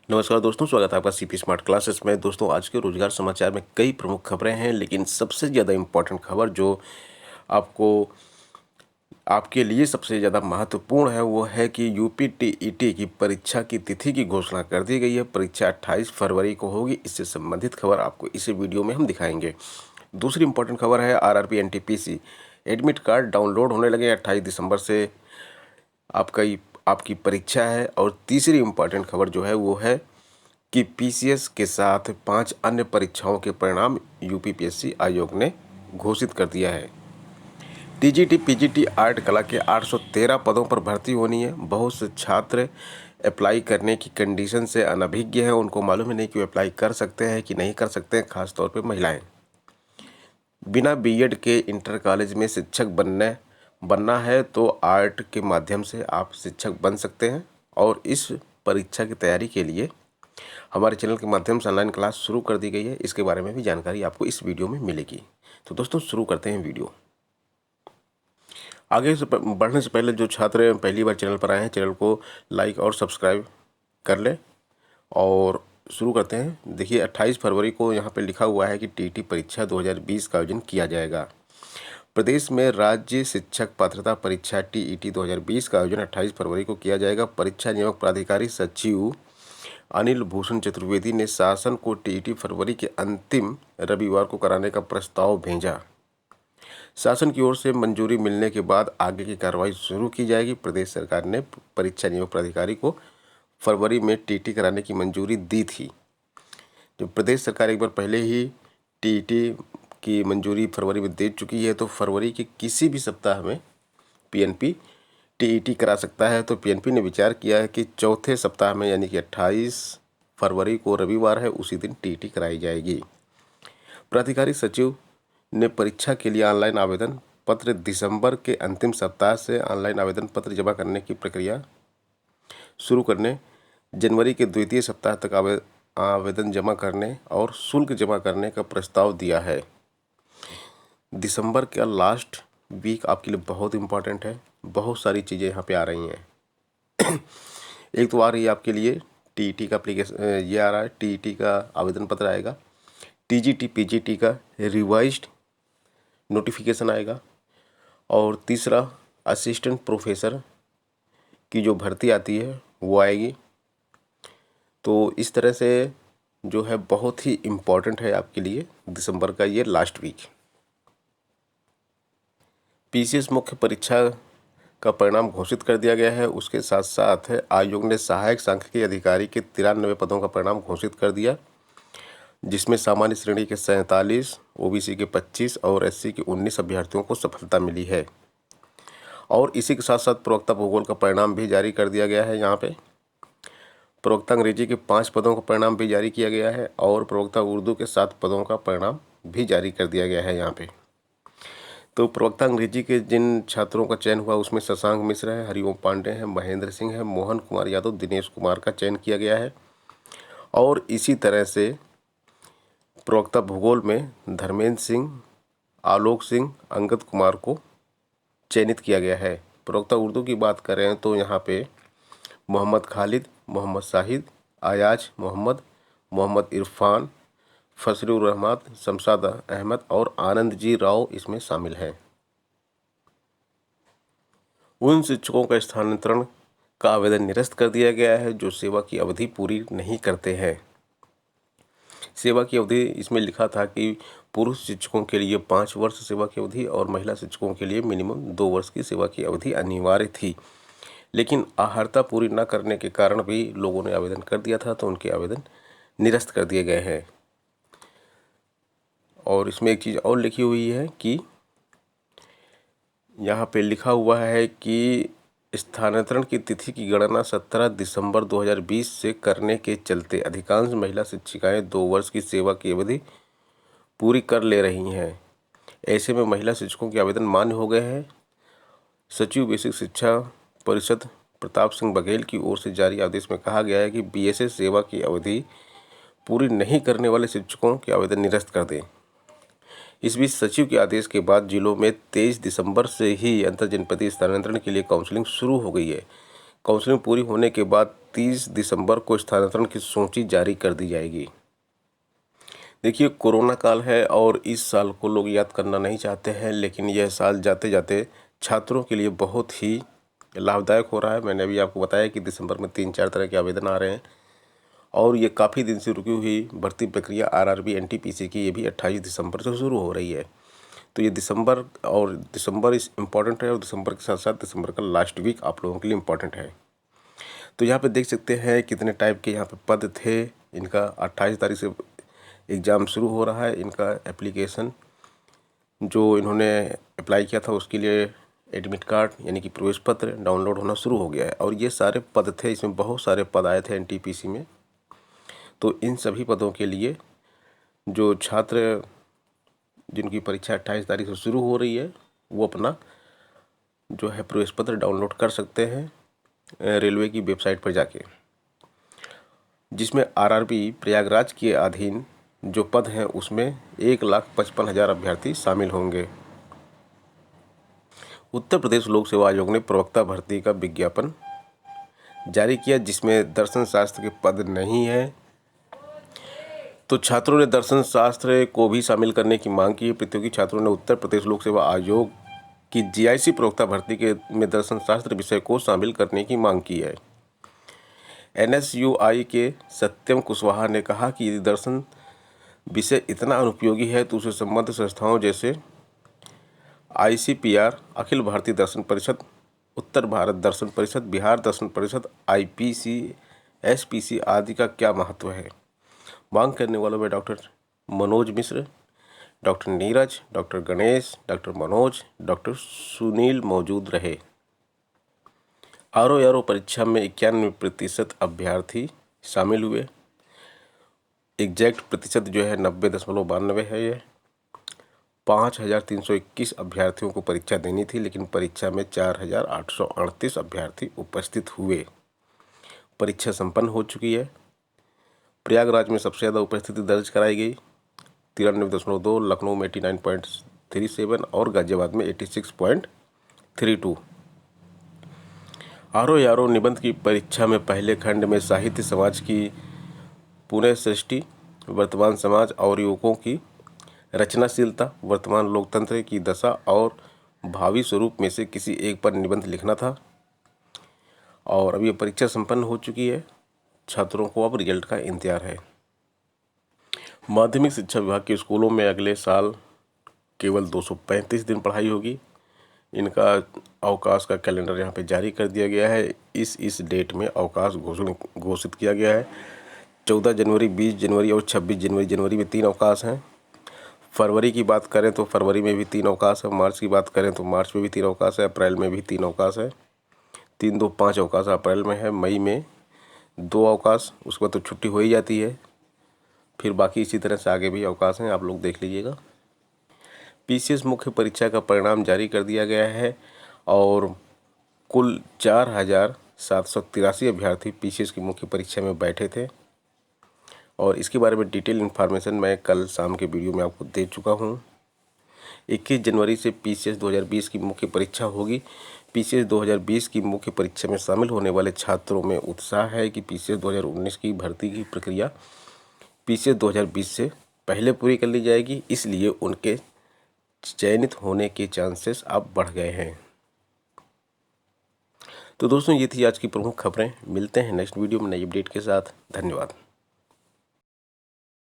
नमस्कार दोस्तों, स्वागत है आपका सीपी स्मार्ट क्लासेस में। दोस्तों, आज के रोजगार समाचार में कई प्रमुख खबरें हैं, लेकिन सबसे ज़्यादा इम्पोर्टेंट खबर जो आपको आपके लिए सबसे ज़्यादा महत्वपूर्ण है वो है कि यूपी टीईटी की परीक्षा की तिथि की घोषणा कर दी गई है। परीक्षा 28 फरवरी को होगी। इससे संबंधित खबर आपको इस वीडियो में हम दिखाएंगे। दूसरी इम्पोर्टेंट खबर है RRB NTPC admit card download होने लगे 28 दिसंबर से आपकी परीक्षा है। और तीसरी इम्पोर्टेंट खबर जो है वो है कि पीसीएस के साथ 5 अन्य परीक्षाओं के परिणाम यूपीपीएससी आयोग ने घोषित कर दिया है। टीजीटी पीजीटी आर्ट कला के 813 पदों पर भर्ती होनी है। बहुत से छात्र अप्लाई करने की कंडीशन से अनभिज्ञ हैं। उनको मालूम ही नहीं कि वो अप्लाई कर सकते हैं कि नहीं कर सकते हैं, खासतौर पे महिलाएं। बिना बीएड के इंटर कॉलेज में शिक्षक बनना है तो आर्ट के माध्यम से आप शिक्षक बन सकते हैं। और इस परीक्षा की तैयारी के लिए हमारे चैनल के माध्यम से ऑनलाइन क्लास शुरू कर दी गई है। इसके बारे में भी जानकारी आपको इस वीडियो में मिलेगी। तो दोस्तों, शुरू करते हैं वीडियो। आगे से बढ़ने से पहले जो छात्र पहली बार चैनल पर आए हैं, चैनल को लाइक और सब्सक्राइब कर ले और शुरू करते हैं। देखिए, 28 फरवरी को यहाँ पे लिखा हुआ है कि टीटी परीक्षा 2020 का आयोजन किया जाएगा। प्रदेश में राज्य शिक्षक पात्रता परीक्षा टीईटी 2020 का आयोजन 28 फरवरी को किया जाएगा। परीक्षा नियामक प्राधिकारी सचिव अनिल भूषण चतुर्वेदी ने शासन को टीईटी फरवरी के अंतिम रविवार को कराने का प्रस्ताव भेजा। शासन की ओर से मंजूरी मिलने के बाद आगे की कार्रवाई शुरू की जाएगी। प्रदेश सरकार ने परीक्षा नियामक प्राधिकारी को फरवरी में टीटी कराने की मंजूरी दी थी। जो प्रदेश सरकार एक बार पहले ही टीटी की मंजूरी फरवरी में दे चुकी है, तो फरवरी के किसी भी सप्ताह में पीएनपी टीईटी करा सकता है। तो पीएनपी ने विचार किया है कि चौथे सप्ताह में, यानी कि 28 फरवरी को रविवार है, उसी दिन टीईटी कराई जाएगी। प्राधिकारी सचिव ने परीक्षा के लिए ऑनलाइन आवेदन पत्र दिसंबर के अंतिम सप्ताह से ऑनलाइन आवेदन पत्र जमा करने की प्रक्रिया शुरू करने, जनवरी के द्वितीय सप्ताह तक आवेदन जमा करने और शुल्क जमा करने का प्रस्ताव दिया है। दिसंबर का लास्ट वीक आपके लिए बहुत इम्पॉर्टेंट है। बहुत सारी चीज़ें यहाँ पे आ रही हैं। एक तो आ रही है आपके लिए टीईटी का एप्लीकेशन, ये आ रहा है टीईटी का आवेदन पत्र आएगा। टीजीटी पीजीटी का रिवाइज्ड नोटिफिकेशन आएगा। और तीसरा, असिस्टेंट प्रोफेसर की जो भर्ती आती है वो आएगी। तो इस तरह से जो है बहुत ही इम्पॉर्टेंट है आपके लिए दिसंबर का ये लास्ट वीक। पीसीएस मुख्य परीक्षा का परिणाम घोषित कर दिया गया है। उसके साथ साथ आयोग ने सहायक सांख्यिकी अधिकारी के 93 पदों का परिणाम घोषित कर दिया, जिसमें सामान्य श्रेणी के 47, ओबीसी के 25 और एससी के 19 अभ्यर्थियों को सफलता मिली है। और इसी के साथ साथ प्रवक्ता भूगोल का परिणाम भी जारी कर दिया गया है। यहाँ पे प्रवक्ता अंग्रेजी के 5 पदों का परिणाम भी जारी किया गया है और प्रवक्ता उर्दू के 7 पदों का परिणाम भी जारी कर दिया गया है यहाँ पे। तो प्रवक्ता अंग्रेजी के जिन छात्रों का चयन हुआ उसमें शशांक मिश्र है, हरिओम पांडे हैं, महेंद्र सिंह है, मोहन कुमार यादव, दिनेश कुमार का चयन किया गया है। और इसी तरह से प्रवक्ता भूगोल में धर्मेंद्र सिंह, आलोक सिंह, अंगद कुमार को चयनित किया गया है। प्रवक्ता उर्दू की बात करें तो यहाँ पे मोहम्मद खालिद, मोहम्मद शाहिद, अयाज मोहम्मद, मोहम्मद इरफान, फसरुर रहमान, शमशाद अहमद और आनंद जी राव इसमें शामिल हैं। उन शिक्षकों का स्थानांतरण का आवेदन निरस्त कर दिया गया है जो सेवा की अवधि पूरी नहीं करते हैं। सेवा की अवधि इसमें लिखा था कि पुरुष शिक्षकों के लिए 5 वर्ष सेवा की अवधि और महिला शिक्षकों के लिए मिनिमम 2 वर्ष की सेवा की अवधि अनिवार्य थी, लेकिन अर्हता पूरी न करने के कारण भी लोगों ने आवेदन कर दिया था, तो उनके आवेदन निरस्त कर दिए गए हैं। और इसमें एक चीज़ और लिखी हुई है कि यहाँ पे लिखा हुआ है कि स्थानांतरण की तिथि की गणना 17 दिसंबर 2020 से करने के चलते अधिकांश महिला शिक्षिकाएं 2 वर्ष की सेवा की अवधि पूरी कर ले रही हैं। ऐसे में महिला शिक्षकों के आवेदन मान्य हो गए हैं। सचिव बेसिक शिक्षा परिषद प्रताप सिंह बघेल की ओर से जारी आदेश में कहा गया है कि बीएसएस सेवा की अवधि पूरी नहीं करने वाले शिक्षकों के आवेदन निरस्त कर दें। इस बीच सचिव के आदेश के बाद जिलों में 23 दिसंबर से ही अंतर जनपदीय स्थानांतरण के लिए काउंसलिंग शुरू हो गई है। काउंसलिंग पूरी होने के बाद 30 दिसंबर को स्थानांतरण की सूची जारी कर दी जाएगी। देखिए, कोरोना काल है और इस साल को लोग याद करना नहीं चाहते हैं, लेकिन यह साल जाते जाते छात्रों के लिए बहुत ही लाभदायक हो रहा है। मैंने अभी आपको बताया कि दिसंबर में 3-4 तरह के आवेदन आ रहे हैं और ये काफ़ी दिन से रुकी हुई भर्ती प्रक्रिया आरआरबी एनटीपीसी की ये भी 28 दिसंबर से शुरू हो रही है। तो ये दिसंबर इस इम्पॉर्टेंट है और दिसंबर के साथ साथ दिसंबर का लास्ट वीक आप लोगों के लिए इम्पॉर्टेंट है। तो यहाँ पे देख सकते हैं कितने टाइप के यहाँ पे पद थे। इनका 28 तारीख से एग्ज़ाम शुरू हो रहा है। इनका एप्लीकेशन जो इन्होंने अप्लाई किया था उसके लिए एडमिट कार्ड यानी कि प्रवेश पत्र डाउनलोड होना शुरू हो गया है और ये सारे पद थे। इसमें बहुत सारे पद आए थे एनटीपीसी में। तो इन सभी पदों के लिए जो छात्र जिनकी परीक्षा 28 तारीख से शुरू हो रही है वो अपना जो है प्रवेश पत्र डाउनलोड कर सकते हैं रेलवे की वेबसाइट पर जाके, जिसमें आरआरबी प्रयागराज के अधीन जो पद हैं उसमें 1,55,000 अभ्यर्थी शामिल होंगे। उत्तर प्रदेश लोक सेवा आयोग ने प्रवक्ता भर्ती का विज्ञापन जारी किया, जिसमें दर्शन शास्त्र के पद नहीं है। तो छात्रों ने दर्शन शास्त्र को भी शामिल करने की मांग की है। प्रतियोगी छात्रों ने उत्तर प्रदेश लोक सेवा आयोग की जीआईसी प्रवक्ता भर्ती में दर्शन शास्त्र विषय को शामिल करने की मांग की है। एनएसयूआई के सत्यम कुशवाहा ने कहा कि यदि दर्शन विषय इतना अनुपयोगी है तो उसे संबद्ध संस्थाओं जैसे आईसीपीआर, अखिल भारतीय दर्शन परिषद, उत्तर भारत दर्शन परिषद, बिहार दर्शन परिषद, आईपीसी, एसपीसी आदि का क्या महत्व है। मांग करने वालों में doctor Manoj Mishra, doctor Neeraj, doctor Ganesh, doctor Manoj, doctor Sunil मौजूद रहे। आरओ परीक्षा में 91% अभ्यर्थी शामिल हुए। एग्जैक्ट प्रतिशत जो है 90.92 है। ये 5,321 अभ्यर्थियों को परीक्षा देनी थी, लेकिन परीक्षा में 4,838 अभ्यर्थी उपस्थित हुए। परीक्षा संपन्न हो चुकी है। प्रयागराज में सबसे ज़्यादा उपस्थिति दर्ज कराई गई 93.2, लखनऊ में 89.37 और गाजियाबाद में 86.32। आरओ निबंध की परीक्षा में पहले खंड में साहित्य समाज की पुनः सृष्टि, वर्तमान समाज और युवकों की रचनाशीलता, वर्तमान लोकतंत्र की दशा और भावी स्वरूप में से किसी एक पर निबंध लिखना था। और अब ये परीक्षा संपन्न हो चुकी है। छात्रों को अब रिजल्ट का इंतजार है। माध्यमिक शिक्षा विभाग के स्कूलों में अगले साल केवल 235 दिन पढ़ाई होगी। इनका अवकाश का कैलेंडर यहाँ पे जारी कर दिया गया है। इस डेट में अवकाश घोषित किया गया है। 14 जनवरी, 20 जनवरी और 26 जनवरी। जनवरी में 3 अवकाश हैं। फरवरी की बात करें तो फरवरी में भी 3 अवकाश है। मार्च की बात करें तो मार्च में भी 3 अवकाश है। अप्रैल में भी 3 अवकाश है। 3, 2, 5 अवकाश अप्रैल में है। मई में 2 अवकाश, उसके बाद तो छुट्टी हो ही जाती है। फिर बाकी इसी तरह से आगे भी अवकाश हैं, आप लोग देख लीजिएगा। पीसीएस मुख्य परीक्षा का परिणाम जारी कर दिया गया है और कुल 4,783 अभ्यर्थी पीसीएस की मुख्य परीक्षा में बैठे थे और इसके बारे में डिटेल इन्फॉर्मेशन मैं कल शाम के वीडियो में आपको दे चुका हूँ। 21 जनवरी से पीसीएस 2020 की मुख्य परीक्षा होगी। पीसीएस 2020 की मुख्य परीक्षा में शामिल होने वाले छात्रों में उत्साह है कि पीसीएस 2019 की भर्ती की प्रक्रिया पीसीएस 2020 से पहले पूरी कर ली जाएगी, इसलिए उनके चयनित होने के चांसेस अब बढ़ गए हैं। तो दोस्तों, ये थी आज की प्रमुख खबरें। मिलते हैं नेक्स्ट वीडियो में नई अपडेट के साथ। धन्यवाद।